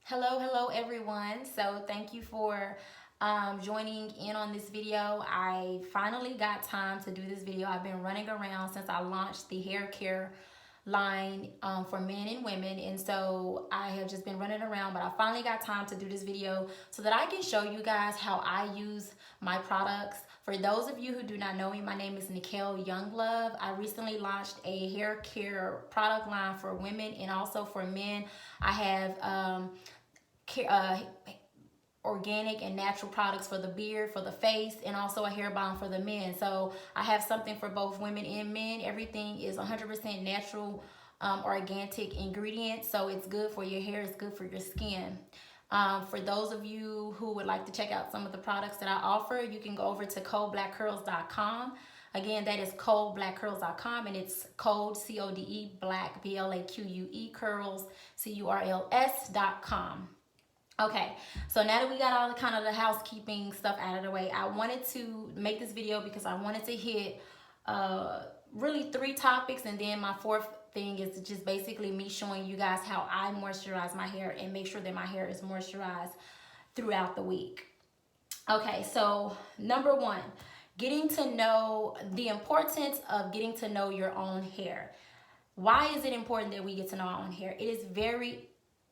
Hello everyone. So thank you for joining in on this video. I finally got time to do this video. I've been running around since I launched the hair care line for men and women, and so I have just been running around, but I finally got time to do this video so that I can show you guys how I use my products. For those of you who do not know me, my name is Nikel Younglove. I recently launched a hair care product line for women and also for men. I have organic and natural products for the beard, for the face, and also a hair balm for the men. So I have something for both women and men. Everything is 100% natural, organic ingredients. So it's good for your hair, it's good for your skin. For those of you who would like to check out some of the products that I offer, you can go over to CodeBlaqueCurls.com. Again, that is CodeBlaqueCurls.com, and it's code C-O-D-E, black, B-L-A-Q-U-E, curls, C-U-R-L-S.com. Okay, so now that we got all the housekeeping stuff out of the way, I wanted to make this video because I wanted to hit really 3 topics, and then my 4th thing is just basically me showing you guys how I moisturize my hair and make sure that my hair is moisturized throughout the week. Okay, so number 1, getting to know the importance of getting to know your own hair. Why is it important that we get to know our own hair? It is very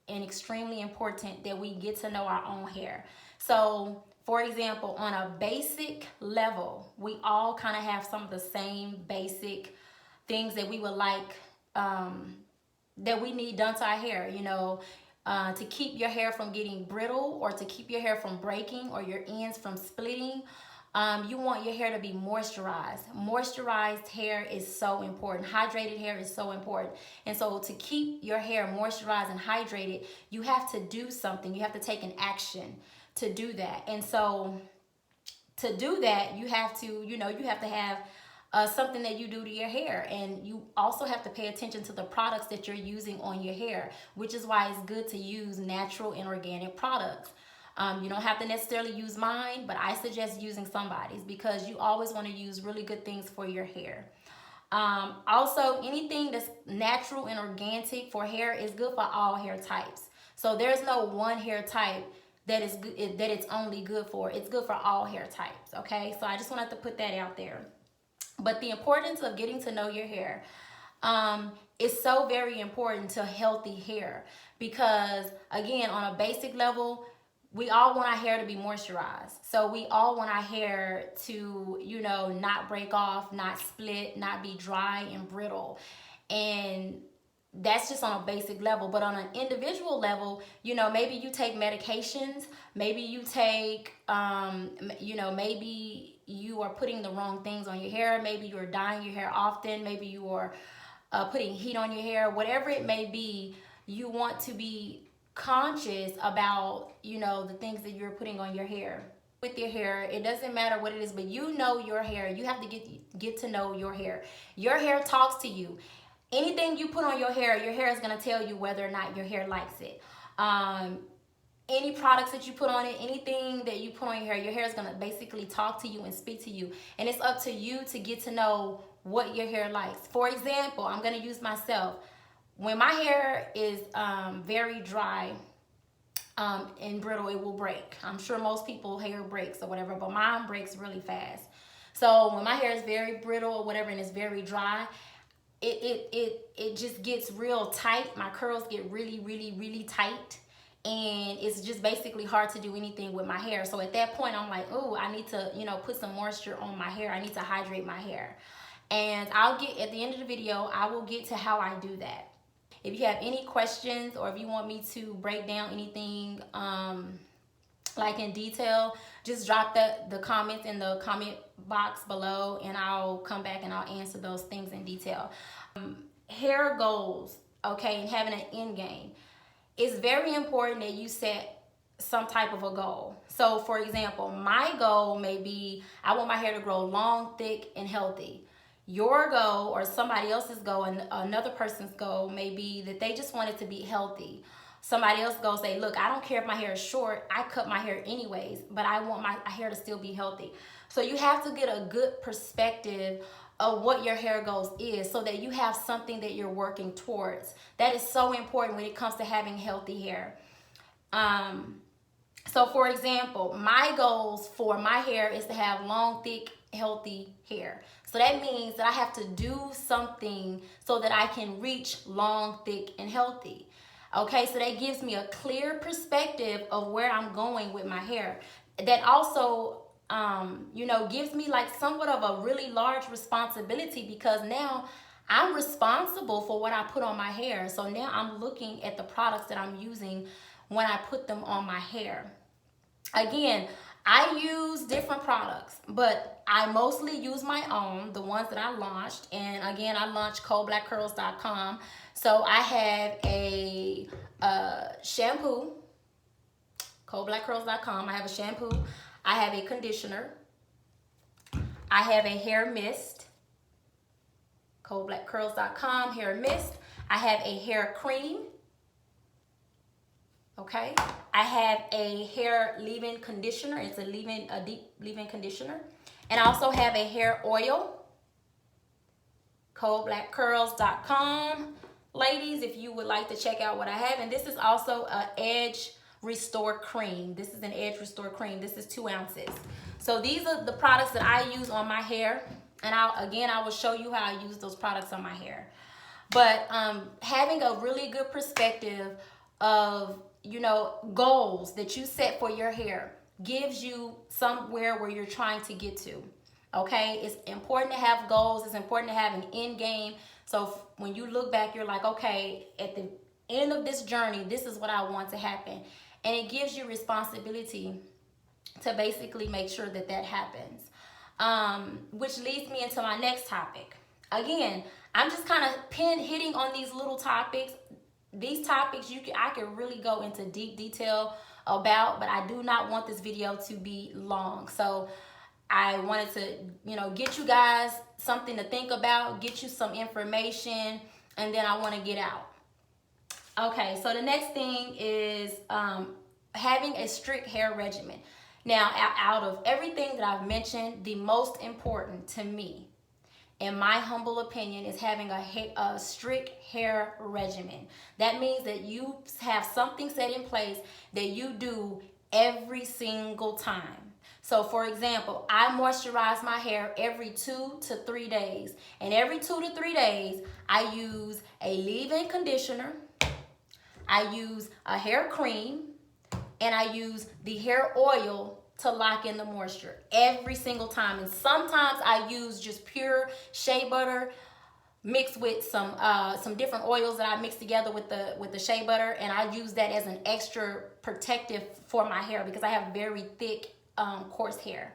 and extremely important that we get to know our own hair. So for example, on a basic level, we all kind of have some of the same basic things that we would like, that we need done to our hair, to keep your hair from getting brittle, or to keep your hair from breaking, or your ends from splitting. You want your hair to be moisturized. Moisturized hair is so important. Hydrated hair is so important. And so to keep your hair moisturized and hydrated, you have to do something. You have to take an action to do that. And so to do that, you have to, you have to have something that you do to your hair. And you also have to pay attention to the products that you're using on your hair, which is why it's good to use natural and organic products. You don't have to necessarily use mine, but I suggest using somebody's because you always want to use really good things for your hair. Also, anything that's natural and organic for hair is good for all hair types. So there's no one hair type that is good, that it's only good for. It's good for all hair types, okay? So I just wanted to put that out there. But the importance of getting to know your hair is so very important to healthy hair because, again, on a basic level, we all want our hair to be moisturized. So we all want our hair to, not break off, not split, not be dry and brittle. And that's just on a basic level. But on an individual level, maybe you take medications, maybe you take, maybe you are putting the wrong things on your hair, maybe you're dyeing your hair often, maybe you are putting heat on your hair, whatever it may be, you want to be conscious about, the things that you're putting on your hair. With your hair, it doesn't matter what it is, but your hair. You have to get to know your hair. Your hair talks to you. Anything you put on your hair is going to tell you whether or not your hair likes it. Any products that you put on it, anything that you put on your hair is going to basically talk to you and speak to you. And it's up to you to get to know what your hair likes. For example, I'm going to use myself. When my hair is very dry and brittle, it will break. I'm sure most people's hair breaks or whatever, but mine breaks really fast. So when my hair is very brittle or whatever and it's very dry, it just gets real tight. My curls get really, really, really tight. And it's just basically hard to do anything with my hair. So at that point, I'm like, oh, I need to, put some moisture on my hair. I need to hydrate my hair. And at the end of the video, I will get to how I do that. If you have any questions or if you want me to break down anything like in detail, just drop the comments in the comment box below and I'll come back and I'll answer those things in detail. Hair goals, okay, and having an end game. It's very important that you set some type of a goal. So for example, my goal may be I want my hair to grow long, thick, and healthy. Your goal or somebody else's goal and another person's goal may be that they just want it to be healthy. Somebody else goes say, look, I don't care if my hair is short, I cut my hair anyways, but I want my hair to still be healthy. So you have to get a good perspective of what your hair goals is so that you have something that you're working towards. That is so important when it comes to having healthy hair. So for example, my goals for my hair is to have long, thick, healthy hair. So that means that I have to do something so that I can reach long, thick, and healthy. Okay, so that gives me a clear perspective of where I'm going with my hair. That also, gives me like somewhat of a really large responsibility, because now I'm responsible for what I put on my hair. So now I'm looking at the products that I'm using when I put them on my hair. Again, I use different products, but I mostly use my own, the ones that I launched. And again, I launched CodeBlaqueCurls.com. So I have a shampoo, CodeBlaqueCurls.com. I have a shampoo. I have a conditioner. I have a hair mist, CodeBlaqueCurls.com hair mist. I have a hair cream. Okay, I have a hair leave-in conditioner. It's a deep leave-in conditioner. And I also have a hair oil, CodeBlaqueCurls.com. Ladies, if you would like to check out what I have. And this is also an Edge Restore Cream. This is an Edge Restore Cream. This is 2 ounces. So these are the products that I use on my hair. And I will show you how I use those products on my hair. But having a really good perspective of goals that you set for your hair gives you somewhere where you're trying to get to. Okay, it's important to have goals. It's important to have an end game. So when you look back, you're like, okay, at the end of this journey, this is what I want to happen. And it gives you responsibility to basically make sure that that happens. Which leads me into my next topic. Again, I'm just kind of hitting on these little topics. These topics I can really go into deep detail about, but I do not want this video to be long. So I wanted to, get you guys something to think about, get you some information, and then I want to get out. Okay, so the next thing is having a strict hair regimen. Now, out of everything that I've mentioned, the most important to me, in my humble opinion, is having a strict hair regimen. That means that you have something set in place that you do every single time. So for example, I moisturize my hair every 2 to 3 days. And every 2 to 3 days, I use a leave-in conditioner, I use a hair cream, and I use the hair oil to lock in the moisture every single time. And sometimes I use just pure shea butter mixed with some different oils that I mix together with the shea butter, and I use that as an extra protective for my hair because I have very thick coarse hair.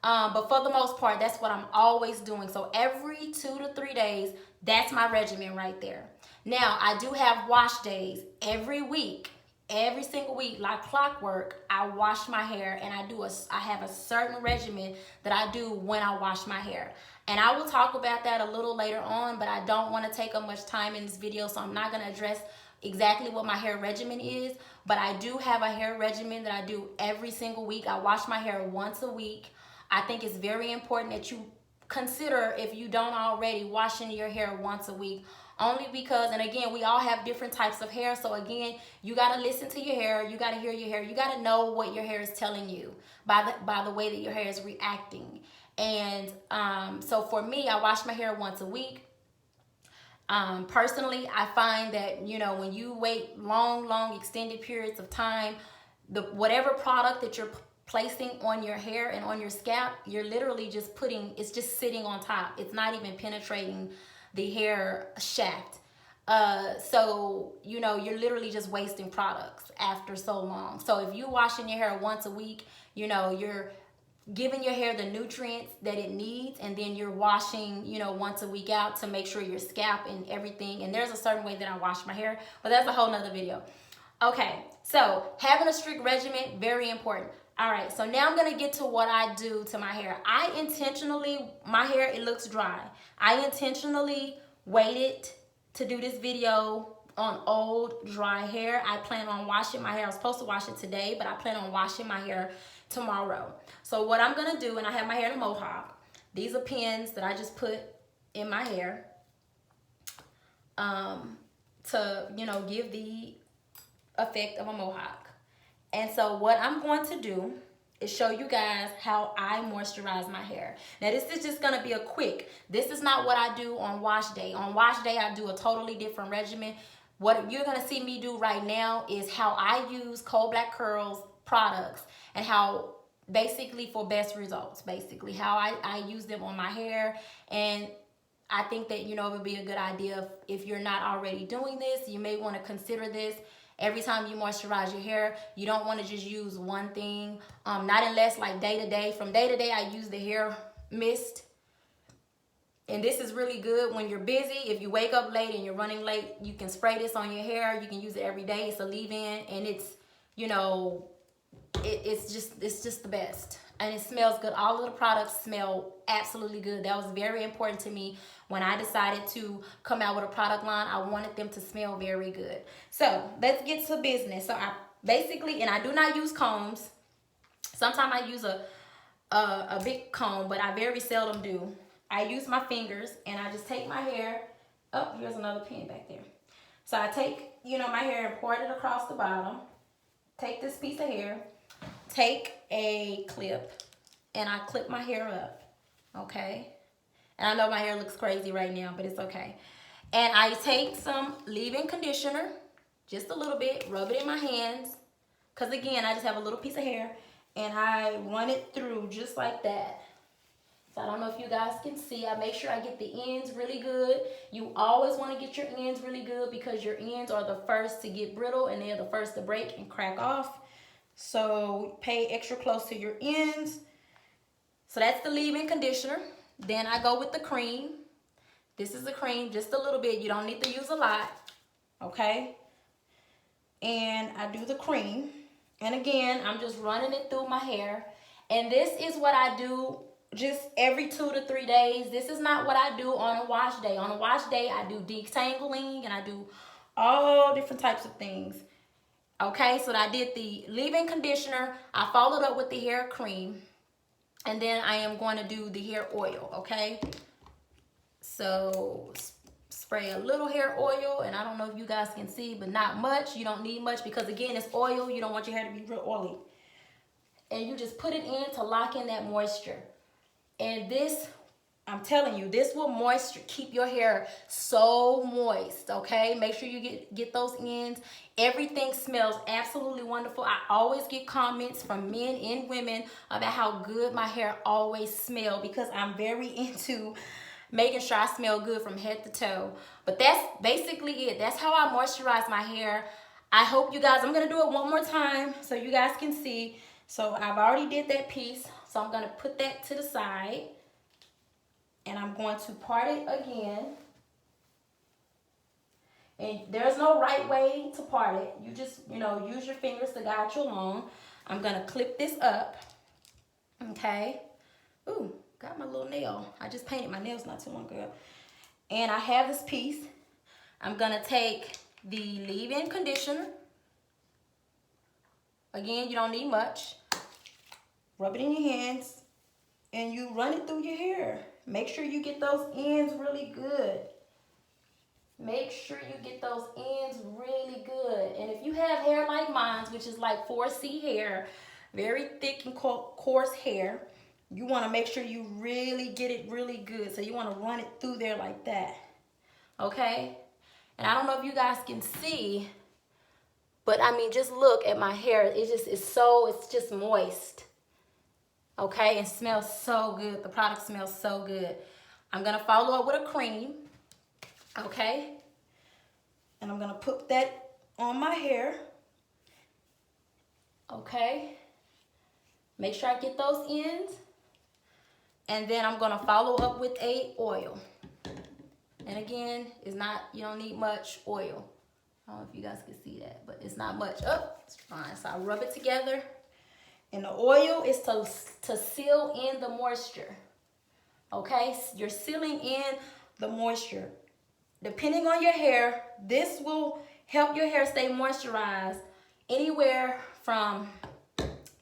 But for the most part, that's what I'm always doing. So every 2 to 3 days, that's my regimen right there. Now, I do have wash days every week. Every single week, like clockwork, I wash my hair, and I have a certain regimen that I do when I wash my hair. And I will talk about that a little later on, but I don't want to take up much time in this video, so I'm not going to address exactly what my hair regimen is. But I do have a hair regimen that I do every single week. I wash my hair once a week. I think it's very important that you consider, if you don't already, washing your hair once a week. Only because, and again, we all have different types of hair. So again, you got to listen to your hair. You got to hear your hair. You got to know what your hair is telling you by the way that your hair is reacting. And so for me, I wash my hair once a week. Personally, I find that, when you wait long extended periods of time, whatever product that you're placing on your hair and on your scalp, you're literally just it's just sitting on top. It's not even penetrating the hair shaft. So, you're literally just wasting products after so long. So if you're washing your hair once a week, you're giving your hair the nutrients that it needs, and then you're washing, once a week out to make sure your scalp and everything. And there's a certain way that I wash my hair, but that's a whole nother video. Okay, so having a strict regimen, very important. All right, so now I'm gonna get to what I do to my hair. My hair, it looks dry. I intentionally waited to do this video on old, dry hair. I plan on washing my hair. I was supposed to wash it today, but I plan on washing my hair tomorrow. So what I'm gonna do, and I have my hair in a mohawk. These are pins that I just put in my hair to, give the effect of a mohawk. And so what I'm going to do is show you guys how I moisturize my hair. Now this is just gonna be a quick. This is not what I do on wash day. On wash day, I do a totally different regimen. What you're gonna see me do right now is how I use CodeBlaque Curls products and how basically for best results, basically how I use them on my hair. And I think that, you know, it would be a good idea if you're not already doing this, you may want to consider this. Every time you moisturize your hair, you don't want to just use one thing. Not unless like day to day. From day to day, I use the hair mist. And this is really good when you're busy. If you wake up late and you're running late, you can spray this on your hair. You can use it every day. It's a leave-in, and it's, you know, it's just the best. And it smells good. All of the products smell absolutely good. That was very important to me when I decided to come out with a product line. I wanted them to smell very good. So let's get to business. So I basically, and I do not use combs. Sometimes I use a big comb, but I very seldom do. I use my fingers, and I just take my hair. Oh, here's another pin back there. So I take, you know, my hair and pour it across the bottom. Take this piece of hair. Take a clip, and I clip my hair up, okay? And I know my hair looks crazy right now, but it's okay. And I take some leave-in conditioner, just a little bit, rub it in my hands, because again, I just have a little piece of hair, and I run it through just like that. So I don't know if you guys can see. I make sure I get the ends really good. You always want to get your ends really good because your ends are the first to get brittle, and they're the first to break and crack off. So pay extra close to your ends. So that's the leave-in conditioner. Then I go with the cream. This is the cream, just a little bit. You don't need to use a lot, okay? And I do the cream. And again, I'm just running it through my hair. And this is what I do just every 2 to 3 days. This is not what I do on a wash day. On a wash day, I do detangling and I do all different types of things. Okay, so I did the leave-in conditioner. I followed up with the hair cream. And then I am going to do the hair oil, okay? So spray a little hair oil. And I don't know if you guys can see, but not much. You don't need much because, again, it's oil. You don't want your hair to be real oily. And you just put it in to lock in that moisture. And this, I'm telling you, this will keep your hair so moist, okay? Make sure you get those ends. Everything smells absolutely wonderful. I always get comments from men and women about how good my hair always smells because I'm very into making sure I smell good from head to toe. But that's basically it. That's how I moisturize my hair. I hope you guys, I'm going to do it one more time so you guys can see. So I've already did that piece. So I'm going to put that to the side. And I'm going to part it again. And there's no right way to part it. You just, you know, use your fingers to guide you along. I'm going to clip this up. Okay. Ooh, got my little nail. I just painted my nails not too long ago. And I have this piece. I'm going to take the leave-in conditioner. Again, you don't need much. Rub it in your hands. And you run it through your hair. Make sure you get those ends really good. Make sure you get those ends really good. And if you have hair like mine, which is like 4C hair, very thick and coarse hair, you want to make sure you really get it really good. So you want to run it through there like that. Okay? And I don't know if you guys can see, but I mean, just look at my hair. It's just moist. Okay, it smells so good. The product smells so good. I'm going to follow up with a cream. Okay. And I'm going to put that on my hair. Okay. Make sure I get those ends. And then I'm going to follow up with a oil. And again, it's not, you don't need much oil. I don't know if you guys can see that, but it's not much. Oh, it's fine. So I rub it together. And the oil is to seal in the moisture. Okay, you're sealing in the moisture. Depending on your hair, this will help your hair stay moisturized anywhere from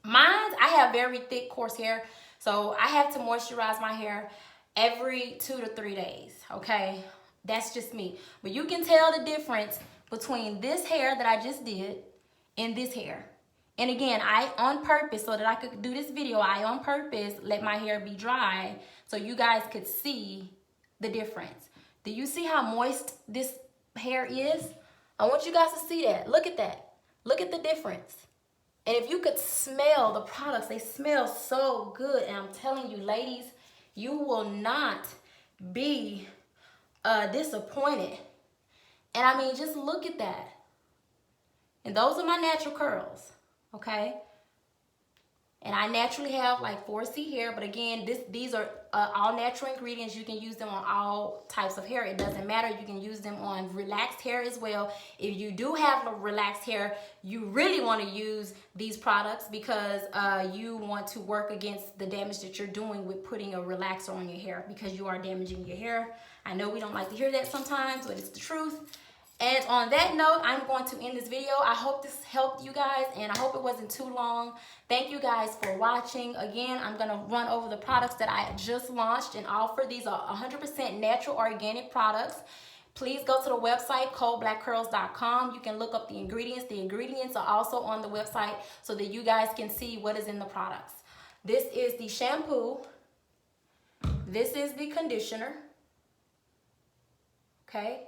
mine. I have very thick, coarse hair, so I have to moisturize my hair every 2 to 3 days. Okay, that's just me. But you can tell the difference between this hair that I just did and this hair. And again, I on purpose, so that I could do this video, I on purpose let my hair be dry so you guys could see the difference. Do you see how moist this hair is? I want you guys to see that. Look at that. Look at the difference. And if you could smell the products, they smell so good. And I'm telling you, ladies, you will not be disappointed. And I mean, just look at that. And those are my natural curls, okay? And I naturally have like 4C hair, but again, these are all natural ingredients. You can use them on all types of hair. It doesn't matter. You can use them on relaxed hair as well. If you do have relaxed hair, you really want to use these products because you want to work against the damage that you're doing with putting a relaxer on your hair, because you are damaging your hair. I know we don't like to hear that sometimes, but it's the truth. And on that note, I'm going to end this video. I hope this helped you guys, and I hope it wasn't too long. Thank you guys for watching. Again, I'm going to run over the products that I just launched and offer. These are 100% natural organic products. Please go to the website, CodeBlaqueCurls.com. You can look up the ingredients. The ingredients are also on the website so that you guys can see what is in the products. This is the shampoo. This is the conditioner. Okay.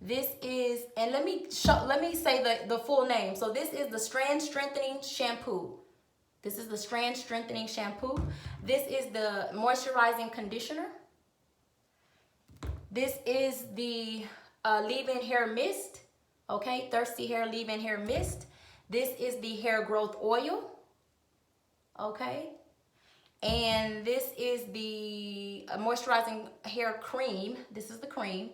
This is, and let me say the full name. So this is the Strand Strengthening Shampoo. This is the Strand Strengthening Shampoo. This is the Moisturizing Conditioner. This is the Leave-In Hair Mist. Okay, Thirsty Hair Leave-In Hair Mist. This is the Hair Growth Oil. Okay. And this is the Moisturizing Hair Cream. This is the cream.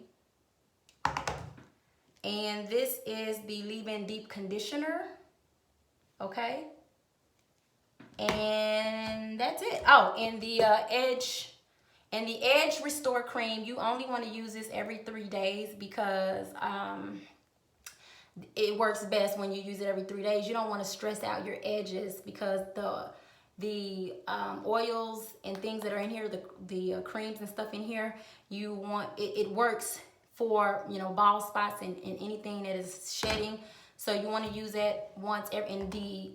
And this is the Leave-In Deep Conditioner. Okay. And that's it. Oh, and the Edge Restore Cream, you only want to use this every 3 days because it works best when you use it every 3 days. You don't want to stress out your edges because the oils and things that are in here, the creams and stuff in here, you want it works for, you know, bald spots and anything that is shedding. So you want to use that once every, and the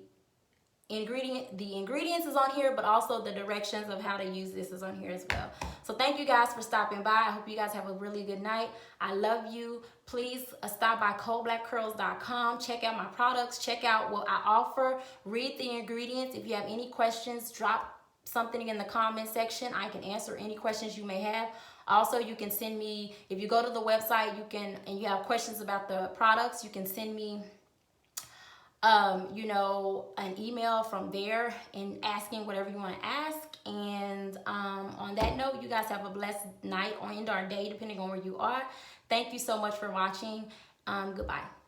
ingredients is on here, but also the directions of how to use this is on here as well. So thank you guys for stopping by. I hope you guys have a really good night. I love you. Please stop by CodeBlaqueCurls.com. Check out my products. Check out what I offer. Read the ingredients. If you have any questions, drop something in the comment section. I can answer any questions you may have. Also, you can send me, if you go to the website, you can, and you have questions about the products, you can send me, you know, an email from there and asking whatever you want to ask. And on that note, you guys have a blessed night or end our day, depending on where you are. Thank you so much for watching. Goodbye.